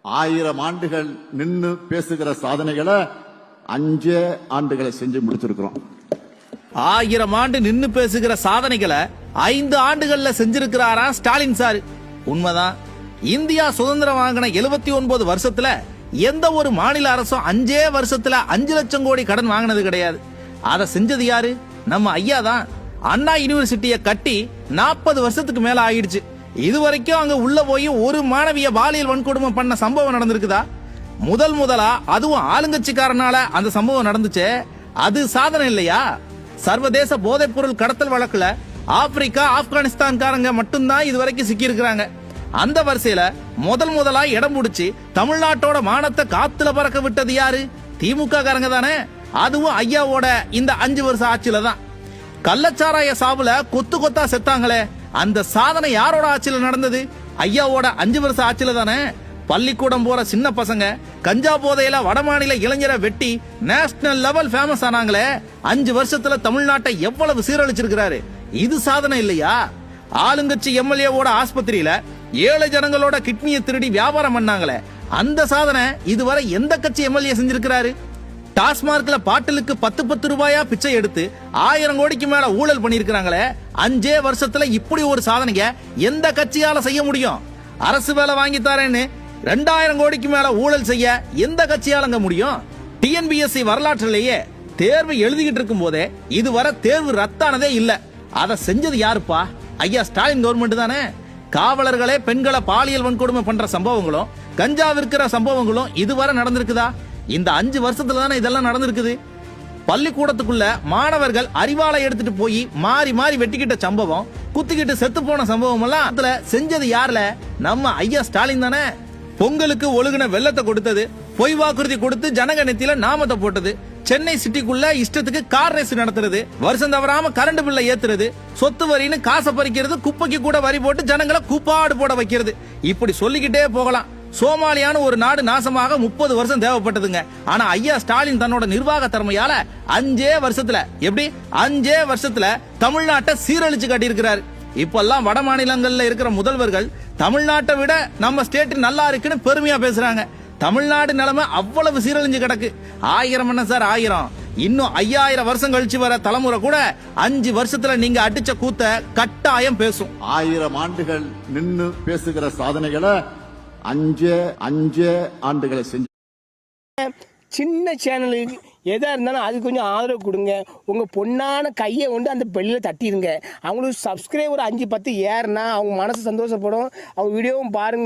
1000 ஆண்டுகள் நின்னு பேசுகிற சாதனைகளை 5 ஆண்டுகளை செஞ்சு முடிச்சிருக்கிறோம். 1000 ஆண்டு நின்னு பேசுகிற சாதனைகளை 5 ஆண்டுகள்ல செஞ்சிருக்கிறாரா ஸ்டாலின் சார். உண்மைதான். இந்தியா சுதந்திரம் வாங்கின 79 வருஷத்துல எந்த ஒரு மாநில அரசும் 5 வருஷத்துல 5 லட்சம் கோடி கடன் வாங்கினது கிடையாது. அதை செஞ்சது யாரு? நம்ம ஐயா தான். அண்ணா யூனிவர்சிட்டியை கட்டி 40 வருஷத்துக்கு மேல ஆயிடுச்சு. இதுவரைக்கும் அங்க உள்ள போய் ஒரு மாணவிய பாலியல் வன்கொடுமை பண்ண சம்பவம் நடந்திருக்குதா? முதலா அதுவும் ஆளுங்கட்சிக்காரனால அந்த சம்பவம் நடந்துச்சு. அது சாதனை இல்லையா? சர்வதேச போதைப் பொருள் கடத்தல் வழக்குல ஆப்பிரிக்கா ஆப்கானிஸ்தான்காரங்க மட்டும்தான் இதுவரைக்கும் சிக்கி இருக்கிறாங்க. அந்த வரிசையில முதலா இடம் பிடிச்சி தமிழ்நாட்டோட மானத்தை காத்துல பறக்க விட்டது யாரு? திமுக காரங்க தானே. அதுவும் ஐயாவோட இந்த 5 வருஷ ஆட்சியில தான். கள்ளச்சாராய சாவுல கொத்து கொத்தா செத்தாங்களே, அந்த சாதனை யாரோட ஆட்சியில நடந்தது? ஐயாவோட 5 வருஷ ஆட்சியில தானே. பள்ளிக்கூடம் போற சின்ன பசங்க கஞ்சா போதையில வடமாநில இளைஞரை வெட்டி நேஷனல் லெவல் ஃபேமஸ் ஆனாங்களே, 5 வருஷத்துல தமிழ்நாட்டை எவ்வளவு சீரழிச்சிருக்கிறாரு. இது சாதனை இல்லையா? ஆளுங்கட்சி எம்எல்ஏவோட ஆஸ்பத்திரியில 7 ஜனங்களோட கிட்னியை திருடி வியாபாரம் பண்ணாங்களே, அந்த சாதனை இதுவரை எந்த கட்சி எம்எல்ஏ செஞ்சிருக்கிறாரு? டாஸ்மார்க்ல பாட்டிலுக்கு 10 ரூபாயா பிச்சை எடுத்து 1000 கோடிக்கு மேல ஊழல் பண்ணிருக்காங்களே, 5 வருஷத்துல இப்படி ஒரு சாதனைய எந்த கட்சியால செய்ய முடியும்? அரசு வேலை வாங்கி தரேன்னு 2000 கோடிக்கு மேல ஊழல் செய்ய எந்த கட்சியாலங்க முடியும்? டிஎன்பிஎஸ்சி வரலாற்றிலேயே தேர்வு எழுதிக்கிட்டு இருக்கும் போதே இதுவரை தேர்வு ரத்தானதே இல்ல. அதை செஞ்சது யாருப்பா? ஐயா ஸ்டாலின் கவர்மெண்ட் தானே. காவலர்களே பெண்களை பாலியல் வன்கொடுமை பண்ற சம்பவங்களும் கஞ்சா விற்கிற சம்பவங்களும் இதுவரை நடந்திருக்குதா? இந்த 5 வருஷத்துல தானே இதெல்லாம் நடந்திருக்குது. பள்ளிக்கூடத்துக்குள்ள மாணவர்கள் அறிவாலை எடுத்துட்டு போய் மாறி மாறி வெட்டிக்கிட்ட சம்பவம், குத்திக்கிட்டு செத்து போன சம்பவம் எல்லாம் அதுல செஞ்சது யாருல? நம்ம ஐயா ஸ்டாலின் தானே. பொங்கலுக்கு ஒழுகுன வெள்ளத்தை கொடுத்தது, பொய் வாக்குறுதி கொடுத்து ஜனங்க நெத்தியில நாமத்தை போட்டது, சென்னை சிட்டிக்குள்ள இஷ்டத்துக்கு கார் ரேஸ் நடத்துறது, வருஷம் தவறாம கரண்ட் பில்லை ஏத்துறது, சொத்து வரின்னு காசை பறிக்கிறது, குப்பைக்கு கூட வரி போட்டு ஜனங்களை கூப்பாடு போட வைக்கிறது, இப்படி சொல்லிக்கிட்டே போகலாம். சோமாலியான ஒரு நாடு நாசமாக 30 வருஷம் தேவைப்பட்டதுங்க. ஆனா ஐயா ஸ்டாலின் தன்னோட நிர்வாக திறமையால 5 வருஷத்துல, எப்படி 5 வருஷத்துல தமிழ்நாட்டை சீரழிச்சு காட்டியிருக்கிறாரு. இப்பெல்லாம் வட மாநிலங்கள்ல இருக்கிற முதல்வர்கள் தமிழ்நாட்டை விட நம்ம ஸ்டேட் நல்லா இருக்குன்னு பெருமையா பேசுறாங்க. தமிழ்நாடு நிலைமை அவ்வளவு சீரழிஞ்சு கிடக்கு. 1000 என்ன சார் 1000, இன்னும் 5000 வருஷம் கழிச்சு வர தலைமுறை கூட 5 வருஷத்துல நீங்க அடிச்ச கூத்த கட்டாயம் பேசும். 1000 ஆண்டுகள் நின்னு பேசுகிற சாதனைகளை 5 ஆண்டுகளை செஞ்சு. சின்ன சேனலுக்கு எதா இருந்தாலும் அது கொஞ்சம் ஆதரவு கொடுங்க. உங்க பொண்ணான கையை கொண்டு அந்த பெல்லில் தட்டிடுங்க. அவங்களுக்கு சப்ஸ்கிரைபர் 5-10 ஏறுனா அவங்க மனசு சந்தோஷப்படும். அவங்க வீடியோவும் பாருங்க.